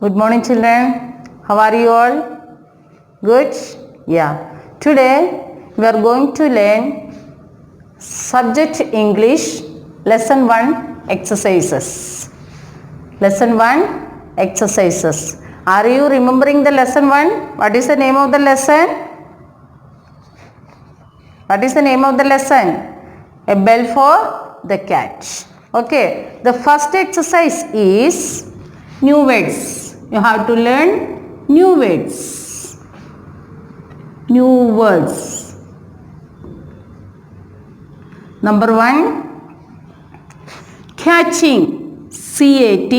Good morning, children. How are you all? Good? Yeah. Today we are going to learn subject English lesson 1 exercises. Lesson 1 exercises. Are you remembering the lesson 1? What is the name of the lesson? What is the name of the lesson? A bell for the cat. Okay. The first exercise is new words. You have to learn new words. New words. Number 1, catching. C-A-T-C-H-I-N-G.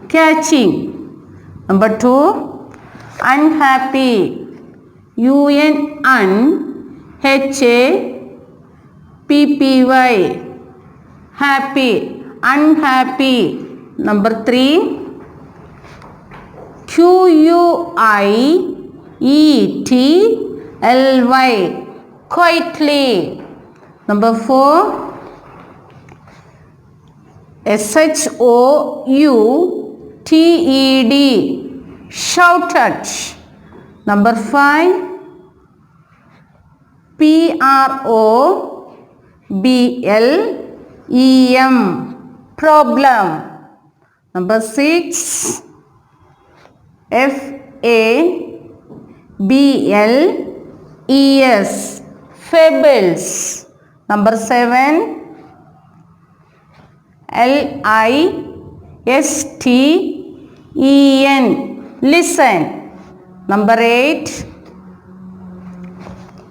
Catching. Number 2, unhappy. U-N-H-A-P-P-Y. Happy. Unhappy. Number 3, Q-U-I-E-T-L-Y. Quietly. Number 4, S-H-O-U-T-E-D. Shouted. Number 5, P-R-O-B-L-E-M. Problem. Number 6, F-A-B-L-E-S. Fables. Number 7, L-I-S-T-E-N. Listen. Number 8,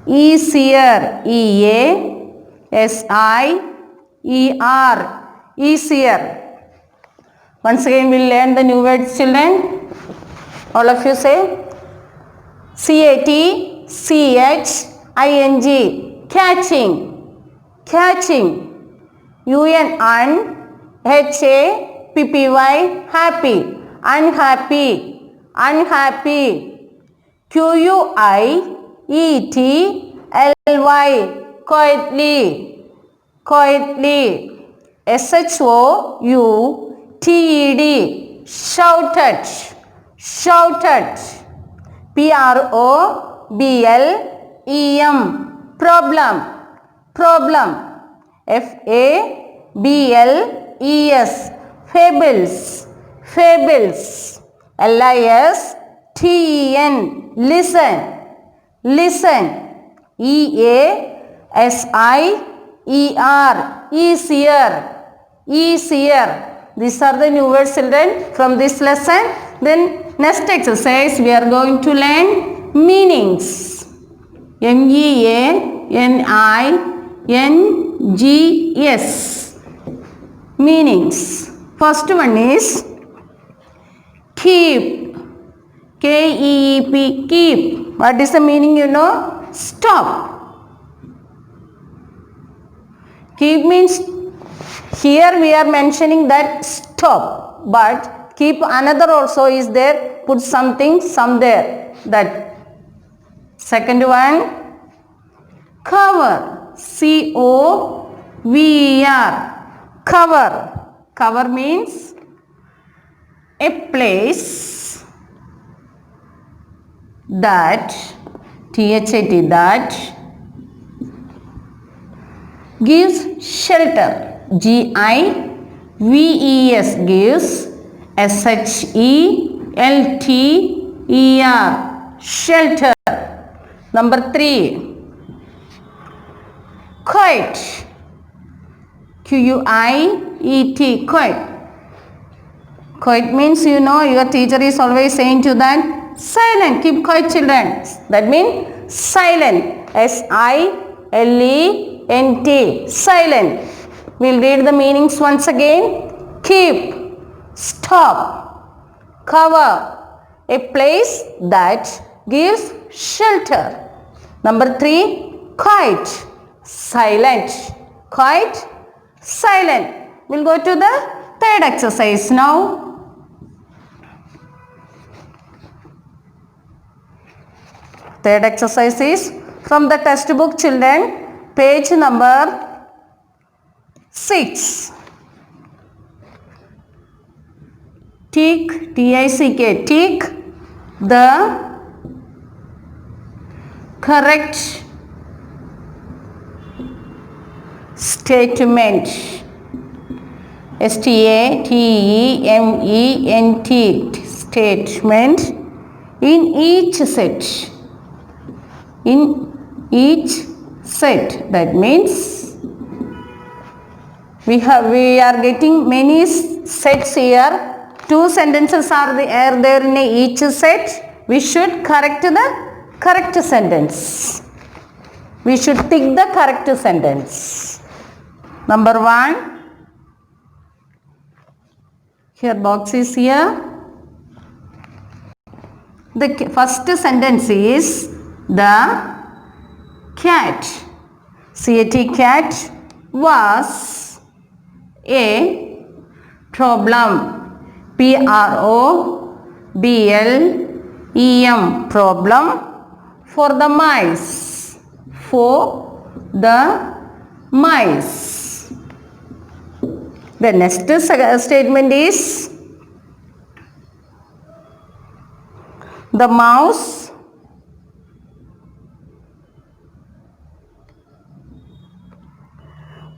easier. E-A-S-I-E-R. Easier. Once again we will learn the new words, children. All of you say C-A-T-C-H-I-N-G. Catching. Catching. U-N-H-A-P-P-Y. Happy. Unhappy. Unhappy. Q-U-I-E-T-L-Y. Quietly. Quietly. S-H-O-U-T-E-D. Shouted. Shouted. P-R-O-B-L-E-M. Problem. Problem. F-A-B-L-E-S. Fables. Fables. L-I-S-T-E-N. Listen. Listen. E-A-S-I-E-R. Easier. Easier. These are the new words, children, from this lesson. Then next exercise we are going to learn meanings. M-E-A-N-I-N-G-S. Meanings. First one is keep. K-E-E-P. Keep. What is the meaning, you know? Stop. Keep means, here we are mentioning that stop, but keep another also is there. Put something somewhere. That. Second one, cover. C-O-V-E-R. Cover. Cover means a place that, T-H-A-T, that gives shelter. G-I-V-E-S. Gives. S-H-E-L-T-E-R. Shelter. Number 3, quiet. Q-U-I-E-T. Quiet. Quiet means, you know, your teacher is always saying to that, silent. Keep quiet, children. That means silent. S-I-L-E-N-T. Silent. We'll read the meanings once again. Keep. Stop. Cover. A place that gives shelter. Number 3, quiet. Silent. Quiet. Silent. We'll go to the third exercise now. Third exercise is from the textbook, children, page number 6. tick, T-I-C-K, tick the correct statement. S-T-A-T-E-M-E-N-T, statement in each set. In each set. That means we are getting many sets here. 2 sentences are there in each set. We should correct the correct sentence. We should tick the correct sentence. Number 1. Here box is here. The first sentence is the cat, C-A-T, cat was a problem, P-R-O-B-L-E-M, problem for the mice, for the mice. The next statement is the mouse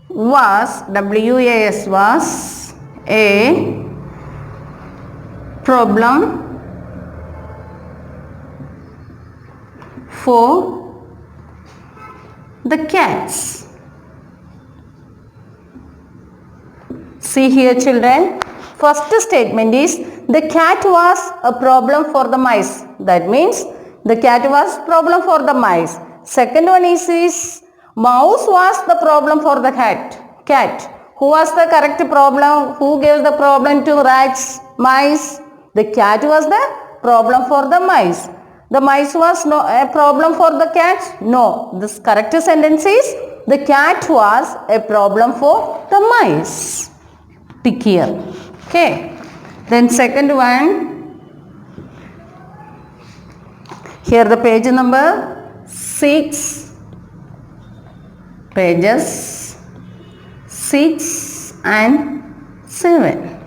was, W-A-S, was a problem for the cats. See here children, first statement is the cat was a problem for the mice. That means the cat was problem for the mice. Second one is mouse was the problem for the cat. Who was the correct problem? Who gave the problem to rats, mice? The cat was the problem for the mice. The mice was no a problem for the cat? No. This correct sentence is the cat was a problem for the mice. Tick here. Okay. Then second one. Here the page number 6. Pages 6 and 7.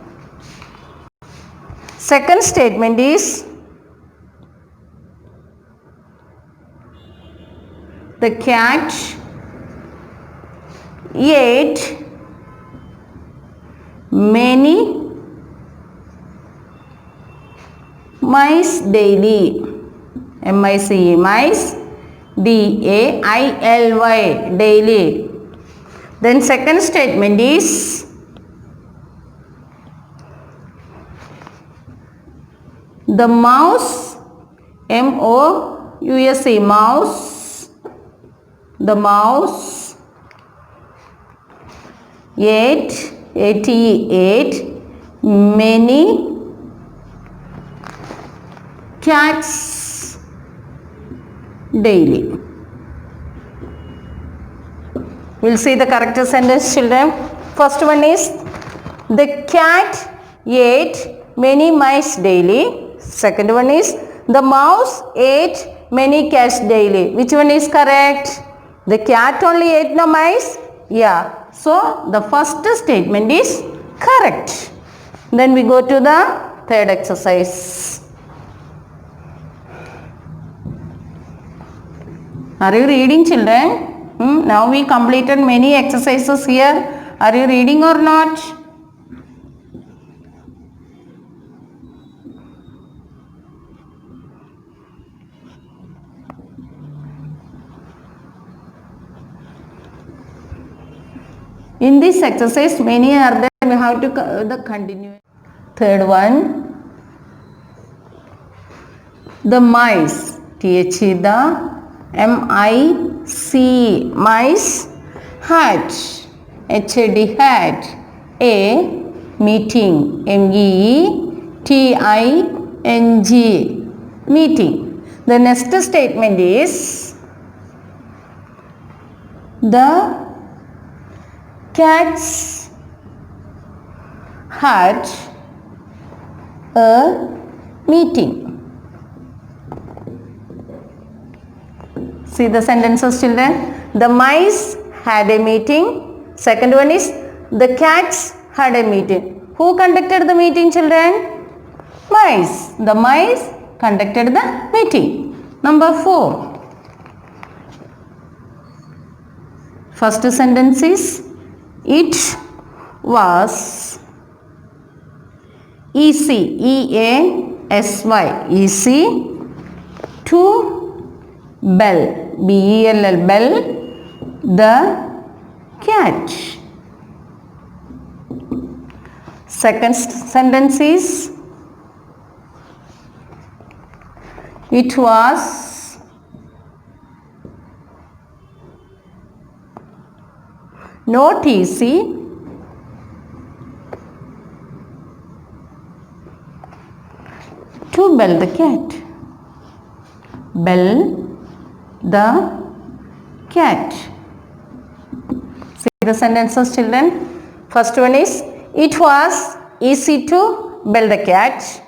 Second statement is the cat ate many mice daily. M-I-C-E, mice, D-A-I-L-Y, daily. Then second statement is the mouse, M-O-U-S-E, mouse, the mouse ate, A-T-E, ate many cats daily. We'll see the correct sentence children. First one is the cat ate many mice daily. Second one is the mouse ate many cats daily. Which one is correct? The cat only ate no mice? Yeah. So the first statement is correct. Then we go to the third exercise. Are you reading children? Now we completed many exercises here. Are you reading or not? In this exercise many are there. We have to continue. Third one. The mice. T-H-E, the M-I-C-E, mice had, H-A-D, had a meeting, M-E-E-T-I-N-G, meeting. The next statement is the cats had a meeting. See the sentences children. The mice had a meeting. Second one is the cats had a meeting. Who conducted the meeting children? Mice. The mice conducted the meeting. Number 4. First sentence is, it was easy, E-A-S-Y, easy to bell, B-E-L-L, bell the cat. Second sentence is, it was not easy to bell the cat. Bell the cat. See the sentences, children. First one is, it was easy to bell the cat.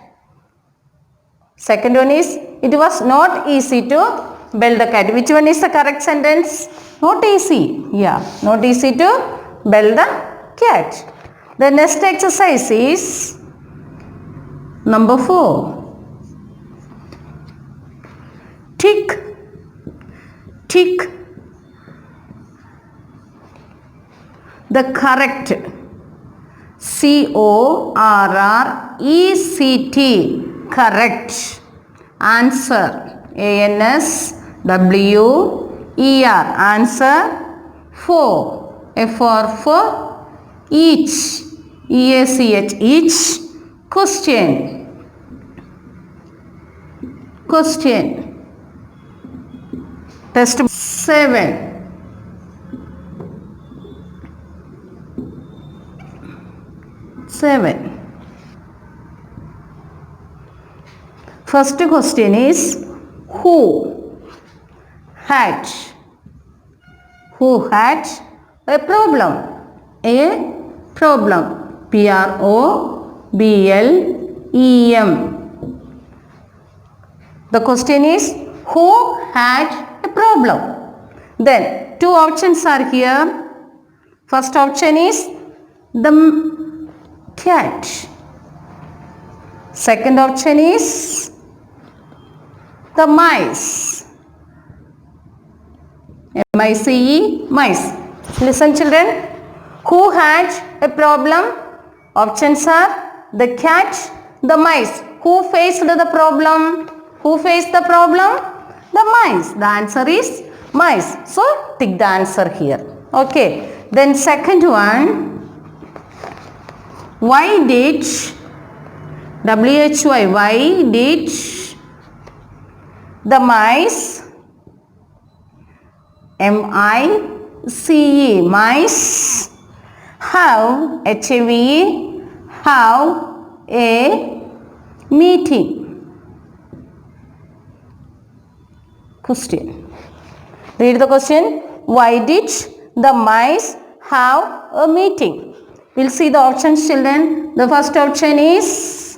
Second one is, it was not easy to bell the cat. Which one is the correct sentence? Not easy. Yeah, not easy to bell the cat. The next exercise is number 4. Tick, tick the correct, C-O-R-R-E-C-T, correct answer, A-N-S-W-E-R, answer for, for each, E-A-C-H, each question, question. Test 7. First question is, who had a problem, P-R-O-B-L-E-M. The question is, who had a problem? Then two options are here. First option is the cat. Second option is the mice. M-I-C-E, mice. Listen, children. Who had a problem? Options are the cat, the mice. Who faced the problem? Who faced the problem? The mice. The answer is mice. So, tick the answer here. Okay. Then second one. Why did, W-H-Y, why did the mice, M-I-C-E, mice, have, H-A-V-E, have a meeting? Question. Read the question. Why did the mice have a meeting? We'll see the options, children. The first option is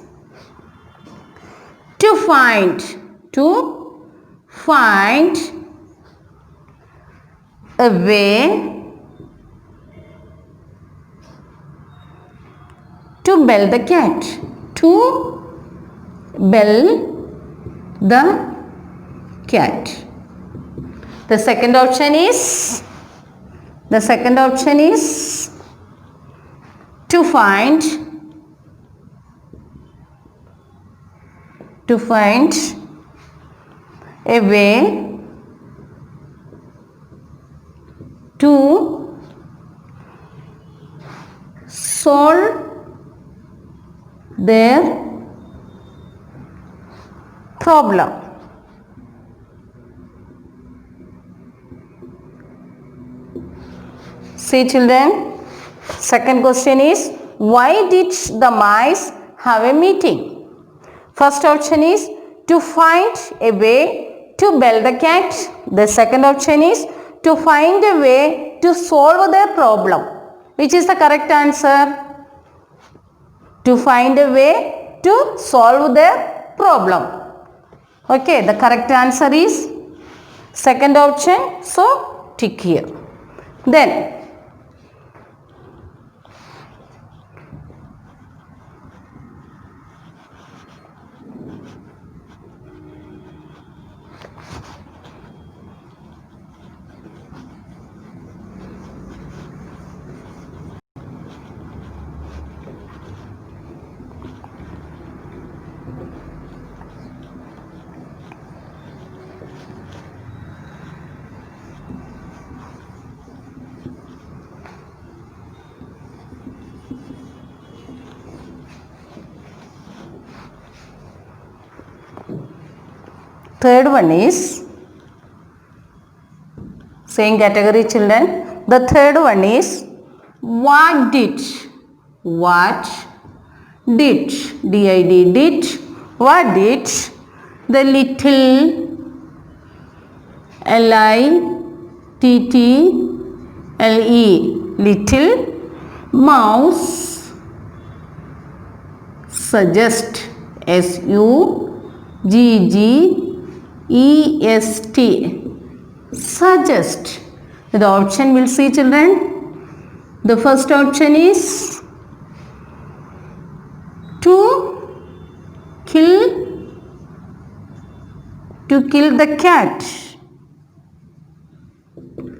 to find a way to bell the cat. To bell the cat. The second option is to find a way to solve their problem. See, children. Second question is, why did the mice have a meeting? First option is to find a way to bell the cat. The second option is to find a way to solve their problem. Which is the correct answer? To find a way to solve their problem. Okay, the correct answer is second option. So, tick here. Then, Third one is same category children. The third one is what did did what did the little little mouse suggest suggest. The option will see children. The first option is to kill the cat.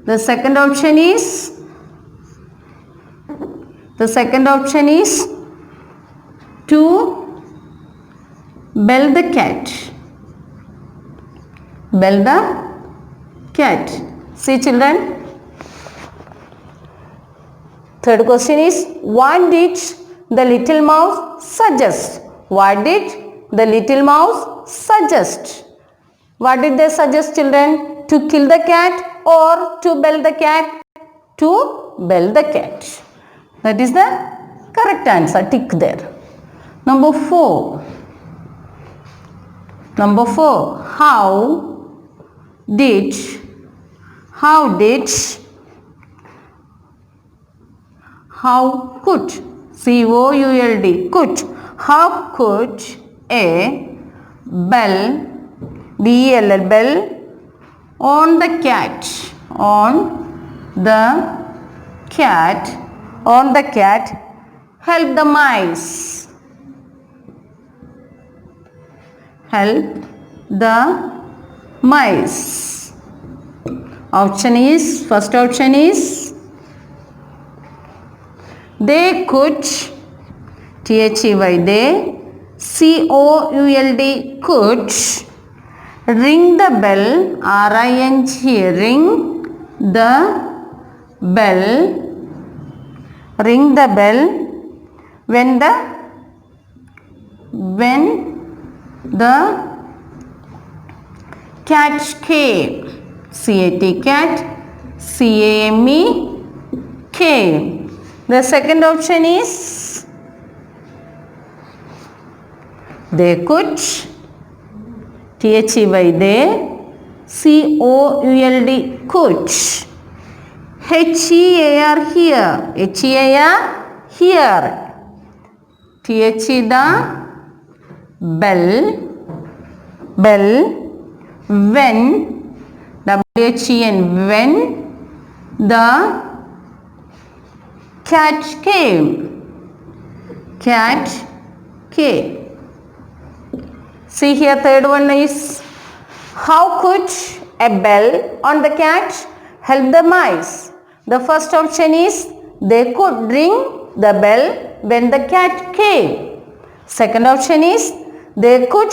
The second option is to bell the cat. Bell the cat. See children. Third question is what did the little mouse suggest? What did the little mouse suggest? What did they suggest children? To kill the cat or to bell the cat? To bell the cat. That is the correct answer. Tick there. Number 4. How did how could a bell bell on the cat help the mice? First option is they could they could ring the bell ring the bell when the cat came. cat came. The second option is they could they could here the bell when when the cat came. See here, third one is how could a bell on the cat help the mice? The first option is they could ring the bell when the cat came. Second option is they could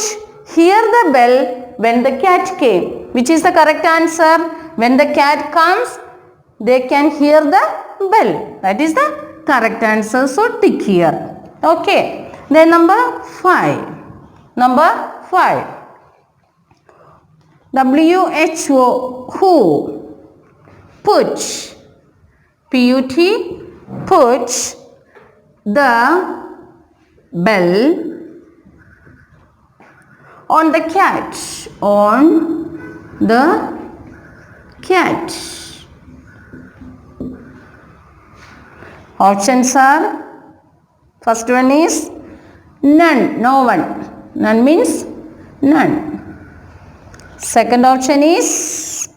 hear the bell when the cat came. Which is the correct answer? When the cat comes, they can hear the bell. That is the correct answer. So tick here. Okay. Then number 5. WHO. Who? Put. P-U-T. Put the bell on the cat. Options are, first one is none, no one. None means none. Second option is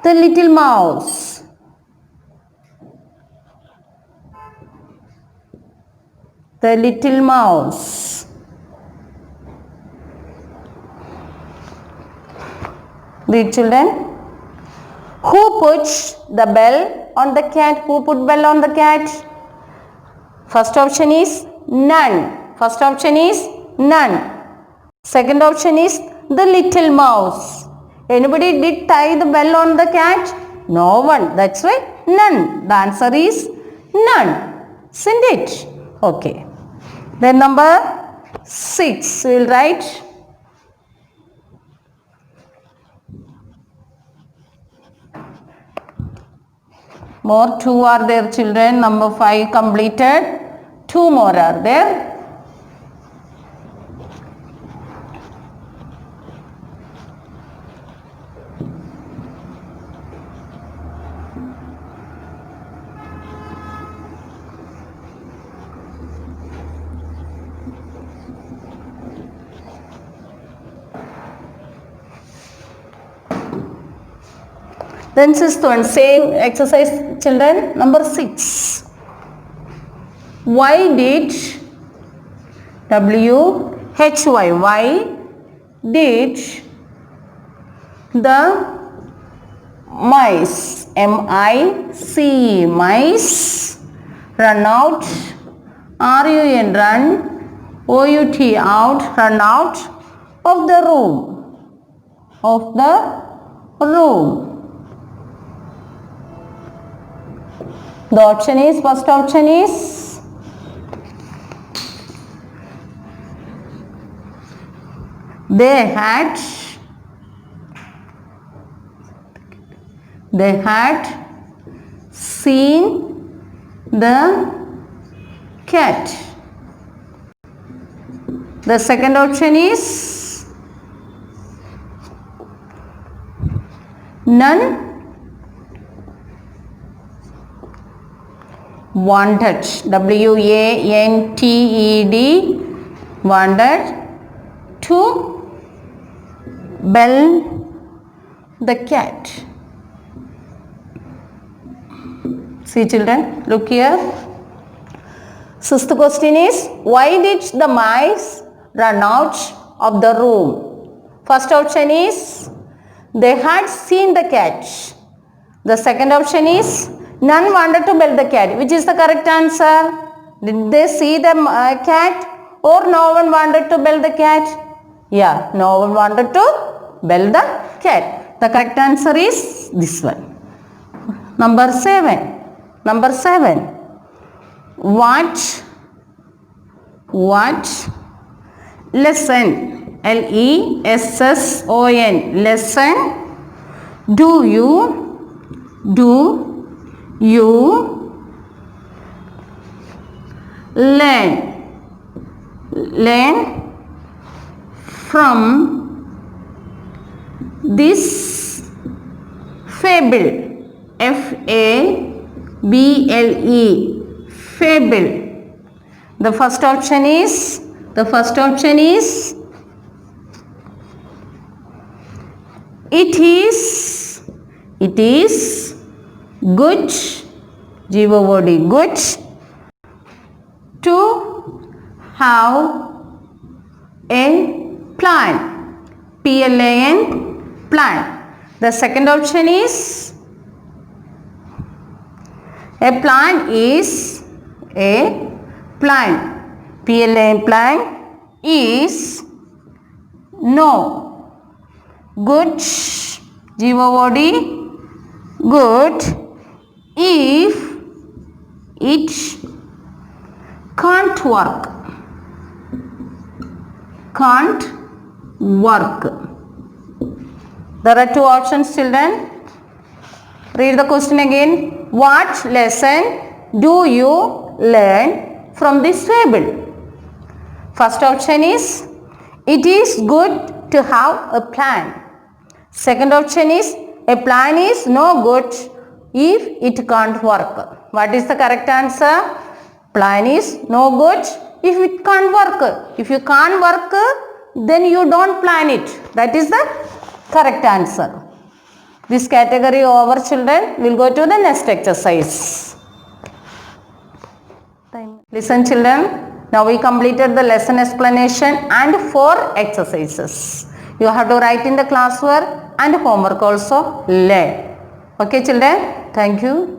the little mouse. Read children. Who puts the bell on the cat? Who put bell on the cat? First option is none. First option is none. Second option is the little mouse. Anybody did tie the bell on the cat? No one. That's why none. The answer is none. Isn't it? Okay. Then number 6 we will write. More 2 are there children. Number 5 completed. 2 more are there. Then sixth one, same exercise children. Number 6. Why did why did the mice, M-I-C-E, mice run out, R-U-N, run, O-U-T, out, run out of the room. The option is, first option is they had seen the cat. The second option is none wanted, W-A-N-T-E-D, wanted to bell the cat. See children, look here. Sixth question is, why did the mice run out of the room? First option is, they had seen the cat. The second option is, none wanted to bell the cat. Which is the correct answer? Did they see the cat or no one wanted to bell the cat? Yeah, no one wanted to bell the cat. The correct answer is this one. Number 7. What lesson, L-E-S-S-O-N, lesson do you learn from this fable? F-A-B-L-E, fable. The first option is it is good, G-O-O-D, good to have a plan, P-L-A-N, plan. The second option is a plan is a plan, P-L-A-N, plan is no, good, G-O-O-D, good if it can't work. There are 2 options children. Read the question again. What lesson do you learn from this fable? First option is, it is good to have a plan. Second option is, a plan is no good if it can't work. What is the correct answer? Plan is no good if it can't work. If you can't work, then you don't plan it. That is the correct answer. This category over children. We'll go to the next exercise. Listen children. Now we completed the lesson explanation and 4 exercises. You have to write in the classwork and homework also learn. Okay children, thank you.